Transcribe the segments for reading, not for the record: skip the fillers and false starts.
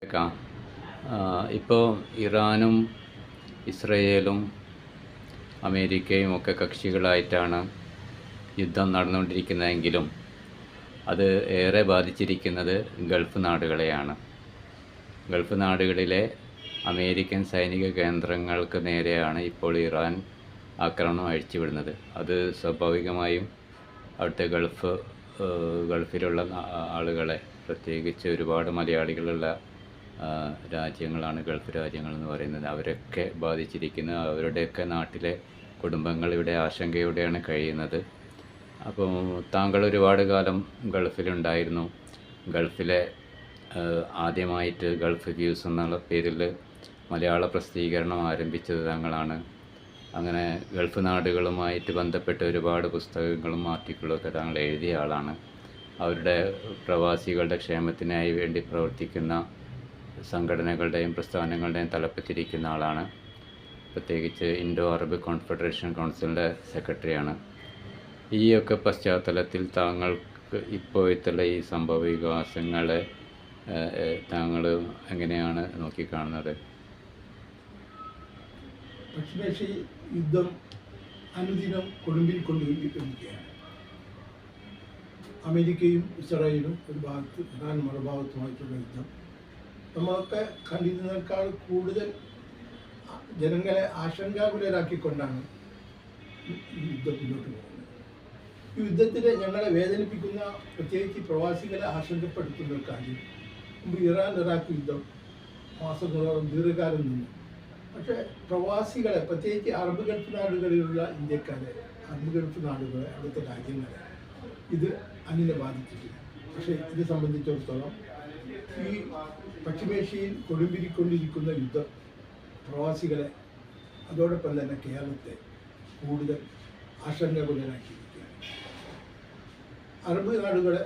കേൾക്കാം. ഇപ്പോൾ ഇറാനും ഇസ്രയേലും അമേരിക്കയും ഒക്കെ കക്ഷികളായിട്ടാണ് യുദ്ധം നടന്നുകൊണ്ടിരിക്കുന്നതെങ്കിലും അത് ഏറെ ബാധിച്ചിരിക്കുന്നത് ഗൾഫ് നാടുകളെയാണ്. ഗൾഫ് നാടുകളിലെ അമേരിക്കൻ സൈനിക കേന്ദ്രങ്ങൾക്ക് നേരെയാണ് ഇപ്പോൾ ഇറാൻ ആക്രമണം അഴിച്ചുവിടുന്നത്. അത് സ്വാഭാവികമായും അവിടുത്തെ ഗൾഫിലുള്ള ആളുകളെ, പ്രത്യേകിച്ച് ഒരുപാട് മലയാളികളുള്ള രാജ്യങ്ങളാണ് ഗൾഫ് രാജ്യങ്ങളെന്ന് പറയുന്നത്. അവരൊക്കെ ബാധിച്ചിരിക്കുന്നത്. അവരുടെയൊക്കെ നാട്ടിലെ കുടുംബങ്ങൾ ഇവിടെ ആശങ്കയോടെയാണ് കഴിയുന്നത്. അപ്പോൾ താങ്കൾ ഒരുപാട് കാലം ഗൾഫിലുണ്ടായിരുന്നു. ഗൾഫിലെ ആദ്യമായിട്ട് ഗൾഫ് വ്യൂസ് എന്നുള്ള പേരിൽ മലയാള പ്രസിദ്ധീകരണം ആരംഭിച്ചത് താങ്കളാണ്. അങ്ങനെ ഗൾഫ് നാടുകളുമായിട്ട് ബന്ധപ്പെട്ട ഒരുപാട് പുസ്തകങ്ങളും ആർട്ടിക്കിളും ഒക്കെ താങ്കൾ എഴുതിയ ആളാണ്. അവരുടെ പ്രവാസികളുടെ ക്ഷേമത്തിനായി വേണ്ടി പ്രവർത്തിക്കുന്ന സംഘടനകളുടെയും പ്രസ്ഥാനങ്ങളുടെയും തലപ്പത്തിരിക്കുന്ന ആളാണ്. പ്രത്യേകിച്ച് ഇൻഡോ അറബ് കോൺഫെഡറേഷൻ കൗൺസിലിൻ്റെ സെക്രട്ടറിയാണ്. ഈ ഒക്കെ പശ്ചാത്തലത്തിൽ താങ്കൾക്ക് ഇപ്പോഴത്തുള്ള ഈ സംഭവ വികാസങ്ങളെ താങ്കൾ എങ്ങനെയാണ് നോക്കിക്കാണുന്നത്? പശ്ചിമേഷ്യ യുദ്ധം അനുദിനം കൊടുമ്പിൽ കൊണ്ടുപോയിരിക്കുകയാണ്. അമേരിക്കയും ഇസ്രായേലും ഒരു ഭാഗത്ത്, ഇറാൻ മറുഭാഗത്തുമായിട്ടുള്ള യുദ്ധം നമ്മളൊക്കെ കണ്ടിരുന്നതിനേക്കാൾ കൂടുതൽ ജനങ്ങളെ ആശങ്കാകുലരാക്കിക്കൊണ്ടാണ് ഈ യുദ്ധം മുന്നോട്ട് പോകുന്നത്. ഈ യുദ്ധത്തിൽ ഞങ്ങളെ വേദനിപ്പിക്കുന്ന, പ്രത്യേകിച്ച് പ്രവാസികളെ ആശങ്കപ്പെടുത്തുന്ന ഒരു കാര്യം, മുമ്പ് ഇറാൻ ഇറാഖ് യുദ്ധം മാസങ്ങളോളം ദീർഘകാലം നിന്നു. പക്ഷേ പ്രവാസികളെ, പ്രത്യേകിച്ച് അറബ് ഗൾഫ് നാടുകളിലുള്ള ഇന്ത്യക്കാരെ, അറബ് ഗൾഫ് നാടുകളെ, അവിടുത്തെ രാജ്യങ്ങളെ ഇത് അങ്ങനെ ബാധിച്ചിട്ടില്ല. പക്ഷേ ഇത് സംബന്ധിച്ചിടത്തോളം ഈ പശ്ചിമേഷ്യയിൽ കൊടുമ്പിരിക്കൊണ്ടിരിക്കുന്ന യുദ്ധം പ്രവാസികളെ, അതോടൊപ്പം തന്നെ കേരളത്തെ കൂടുതൽ ആശങ്കാകുലരാക്കിയിരിക്കുകയാണ്. അറബ് നാടുകളെ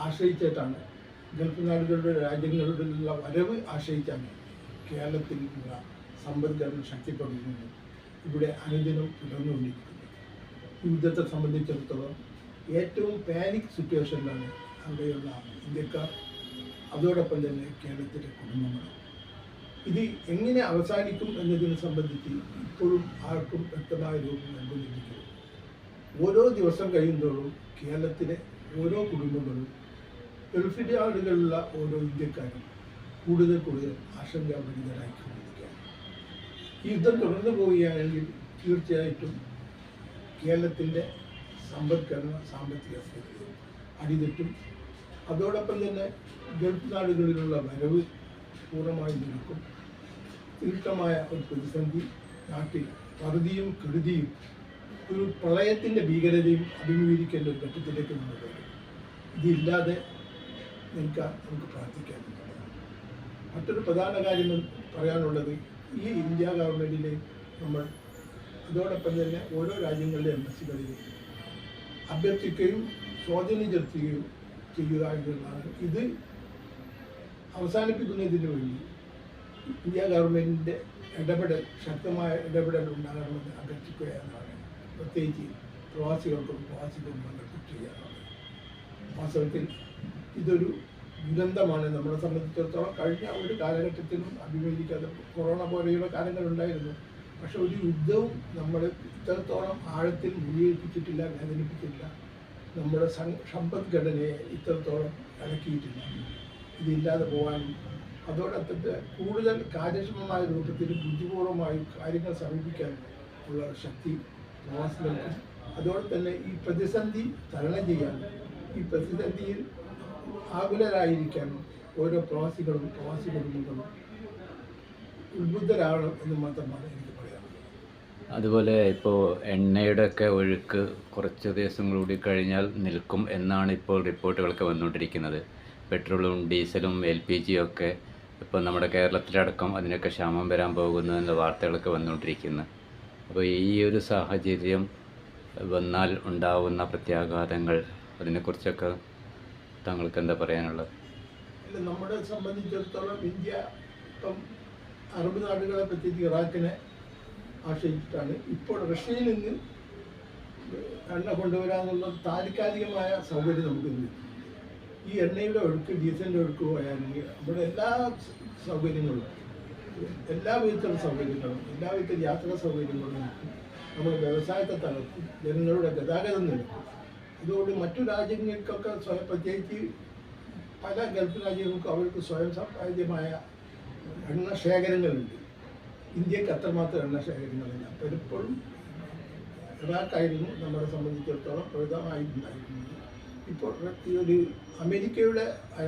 ആശ്രയിച്ചിട്ടാണ്, ഗൾഫ് നാടുകളുടെ രാജ്യങ്ങളിലുള്ള വരവ് ആശ്രയിച്ചാണ് കേരളത്തിലുള്ള സമ്പദ്ഘടന ശക്തിപ്പെടുന്നത് ഇവിടെ അനുദിനം തുടർന്നുകൊണ്ടിരിക്കുന്നത്. ഈ യുദ്ധത്തെ സംബന്ധിച്ചിടത്തോളം ഏറ്റവും പാനിക് സിറ്റുവേഷനിലാണ് അവിടെയുള്ള ഇന്ത്യക്കാർ, അതോടൊപ്പം തന്നെ കേരളത്തിലെ കുടുംബങ്ങൾ. ഇത് എങ്ങനെ അവസാനിക്കും എന്നതിനെ സംബന്ധിച്ച് ഇപ്പോഴും ആർക്കും വ്യക്തമായ രൂപം നൽകുന്നിരിക്കുന്നു. ഓരോ ദിവസം കഴിയുമ്പോഴും കേരളത്തിലെ ഓരോ കുടുംബങ്ങളും, ഗൾഫ് നാടുകളിലുള്ള ഓരോ ഇന്ത്യക്കാരും കൂടുതൽ ആശങ്കാഭരിതരായിക്കൊണ്ടിരിക്കുകയാണ്. ഈ യുദ്ധം തുടർന്നു പോവുകയാണെങ്കിൽ തീർച്ചയായിട്ടും കേരളത്തിൻ്റെ സമ്പദ്ഘടന, സാമ്പത്തിക സ്ഥിതി അടിതെറ്റും. അതോടൊപ്പം തന്നെ ഗൾഫ് നാടുകളിലുള്ള വരവ് പൂർണ്ണമായി നിൽക്കും. തീർത്ഥമായ ഒരു പ്രതിസന്ധി നാട്ടിൽ പറുതിയും കെടുതിയും ഒരു പ്രളയത്തിൻ്റെ ഭീകരതയും അഭിമുഖീകരിക്കേണ്ട ഒരു ഘട്ടത്തിലേക്ക് നമ്മൾ വരും. ഇതില്ലാതെ നിൽക്കാൻ നമുക്ക് പ്രാർത്ഥിക്കാനുള്ളതാണ്. മറ്റൊരു പ്രധാന കാര്യം പറയാനുള്ളത്, ഈ ഇന്ത്യ ഗവൺമെൻറ്റിലെ നമ്മൾ, അതോടൊപ്പം തന്നെ ഓരോ രാജ്യങ്ങളിലെ എംബസികളിൽ അഭ്യർത്ഥിക്കുകയും സ്വാധീനം ചെലുത്തുകയും ചെയ്യുക എന്നുള്ളതാണ്. ഇത് അവസാനിപ്പിക്കുന്നതിന് വേണ്ടി ഇന്ത്യ ഗവൺമെൻറ്റിൻ്റെ ഇടപെടൽ, ശക്തമായ ഇടപെടൽ ഉണ്ടാകണമെന്ന് അഭ്യർത്ഥിക്കുക എന്നതാണ്. പ്രത്യേകിച്ച് പ്രവാസികൾക്കും പ്രവാസി കുടുംബങ്ങൾക്കും ചെയ്യാറുള്ളത്. വാസ്തവത്തിൽ ഇതൊരു ദുരന്തമാണ് നമ്മളെ സംബന്ധിച്ചിടത്തോളം. കഴിഞ്ഞ ഒരു കാലഘട്ടത്തിലും അഭിമുഖീകരിക്കാതെ കൊറോണ പോലെയുള്ള കാര്യങ്ങളുണ്ടായിരുന്നു. പക്ഷെ ഒരു യുദ്ധവും നമ്മൾ ഇത്രത്തോളം ആഴത്തിൽ മുറിവേൽപ്പിച്ചിട്ടില്ല, വേദനിപ്പിച്ചിട്ടില്ല. നമ്മുടെ സമ്പദ്ഘടനയെ ഇത്രത്തോളം ഇളക്കിയിട്ടില്ല. ഇതില്ലാതെ പോകാനും അതോടൊപ്പം കൂടുതൽ കാര്യക്ഷമമായ രൂപത്തിൽ ബുദ്ധിപൂർവമായി കാര്യങ്ങൾ സമീപിക്കാനും ഉള്ള ശക്തി പ്രവാസികൾക്കും, അതോടെ തന്നെ ഈ പ്രതിസന്ധി തരണം ചെയ്യാൻ, ഈ പ്രതിസന്ധിയിൽ ആകുലരായിരിക്കാനും ഓരോ പ്രവാസി കുടുംബങ്ങളും ഉത്ബുദ്ധരാകണം എന്ന് മാത്രമാണ് എനിക്ക് പറയാനുള്ളത്. അതുപോലെ ഇപ്പോൾ എണ്ണയുടെയൊക്കെ ഒഴുക്ക് കുറച്ച് ദിവസങ്ങൾ കൂടി കഴിഞ്ഞാൽ നിൽക്കും എന്നാണ് ഇപ്പോൾ റിപ്പോർട്ടുകളൊക്കെ വന്നുകൊണ്ടിരിക്കുന്നത്. പെട്രോളും ഡീസലും LPG ഒക്കെ ഇപ്പോൾ നമ്മുടെ കേരളത്തിലടക്കം അതിനൊക്കെ ക്ഷാമം വരാൻ പോകുന്നു എന്ന വാർത്തകളൊക്കെ വന്നുകൊണ്ടിരിക്കുന്നു. അപ്പോൾ ഈ ഒരു സാഹചര്യം വന്നാൽ ഉണ്ടാവുന്ന പ്രത്യാഘാതങ്ങൾ, അതിനെക്കുറിച്ചൊക്കെ താങ്കൾക്ക് എന്താ പറയാനുള്ളത്? നമ്മളെ സംബന്ധിച്ചിടത്തോളം ഇന്ത്യ ഇപ്പം അറബ് നാടുകളെ പറ്റി ഇറാഖിനെ ആശ്രയിച്ചിട്ടാണ്. ഇപ്പോൾ റഷ്യയിൽ നിന്ന് എണ്ണ കൊണ്ടുവരാനുള്ള താൽക്കാലികമായ സൗകര്യം നമുക്ക് കിട്ടും. ഈ എണ്ണയുടെ ഒഴുക്ക് ഡീസലിൻ്റെ ഒഴുക്ക് പോയാണെങ്കിൽ നമ്മുടെ എല്ലാ സൗകര്യങ്ങളും എല്ലാ വിധത്തിലുള്ള സൗകര്യങ്ങളും എല്ലാ വിധത്തിലുള്ള യാത്രാ സൗകര്യങ്ങളും നമ്മുടെ വ്യവസായത്തെ തകർക്കും, ജനങ്ങളുടെ ഗതാഗതം നിൽക്കും. അതുകൊണ്ട് മറ്റു രാജ്യങ്ങൾക്കൊക്കെ പ്രത്യേകിച്ച് പല ഗൾഫ് രാജ്യങ്ങൾക്കും അവർക്ക് സ്വയം സാധ്യമായ എണ്ണ ശേഖരങ്ങളുണ്ട്. ഇന്ത്യക്ക് അത്രമാത്രം എണ്ണ ശേഖരങ്ങളില്ല. പലപ്പോഴും ഇറാഖായിരുന്നു നമ്മളെ സംബന്ധിച്ചിടത്തോളം പ്രധാനമായിട്ടുണ്ടായിരുന്നത്. ഇപ്പോൾ ഈ ഒരു അമേരിക്കയുടെ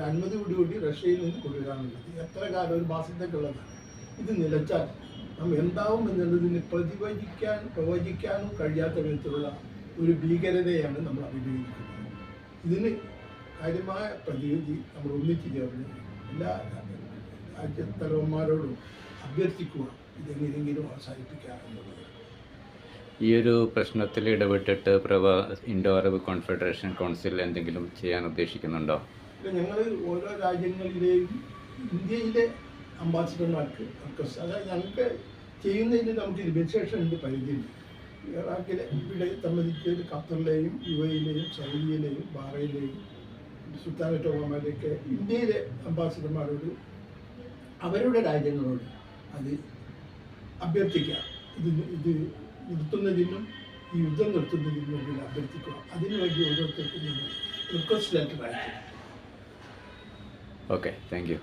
അനുമതിയോടുകൂടി റഷ്യയിൽ നിന്ന് കൊണ്ടുവരാനുള്ളത് എത്ര കാലം, ഒരു മാസത്തേക്കുള്ളതാണ്. ഇത് നിലച്ചാൽ നാം എന്താവും എന്നുള്ളതിന് പ്രവചിക്കാനും കഴിയാത്ത വിധത്തിലുള്ള ഒരു ഭീകരതയാണ് നമ്മൾ അഭിമുഖീകരിക്കുന്നത്. ഇതിന് കാര്യമായ പ്രതിവിധി നമ്മൾ ഒന്നിച്ചു ചേർന്ന് എല്ലാ രാജ്യത്തലവന്മാരോടും അഭ്യർത്ഥിക്കുക, ഇതെങ്ങനെയെങ്കിലും അവസാനിപ്പിക്കാമെന്നുള്ളത്. ഈ ഒരു പ്രശ്നത്തിൽ ഇടപെട്ടിട്ട് ഇൻഡോ അറബ് കോൺഫെഡറേഷൻ കൗൺസിൽ എന്തെങ്കിലും ചെയ്യാൻ ഉദ്ദേശിക്കുന്നുണ്ടോ? ഞങ്ങൾ ഓരോ രാജ്യങ്ങളിലെയും ഇന്ത്യയിലെ അംബാസിഡർമാർക്ക് റിക്വസ്റ്റ്, അതായത് ഞങ്ങൾക്ക് ചെയ്യുന്നതിന് നമുക്ക് ലിമിറ്റേഷൻ ഉണ്ട്, പരിധിയുണ്ട്. ഇറാഖിലെ ഇവിടെ സംബന്ധിച്ച് ഖത്തറിലെയും UAE-യിലെയും സൗദിയിലെയും ബഹ്റൈനിലെയും സുൽത്താനറ്റ് ഒമാനിലെയൊക്കെ ഇന്ത്യയിലെ അംബാസിഡർമാരോട് അവരുടെ രാജ്യങ്ങളോട് അത് അഭ്യർത്ഥിക്കുക. ഇത് നിർത്തുന്നതിനും ഈ യുദ്ധം നിർത്തുന്നതിനും വേണ്ടി അഭ്യർത്ഥിക്കുക. അതിനുവേണ്ടി ഓരോരുത്തർക്കും റിക്വസ്റ്റ് ലെറ്റർ അയച്ചു. Okay, thank you.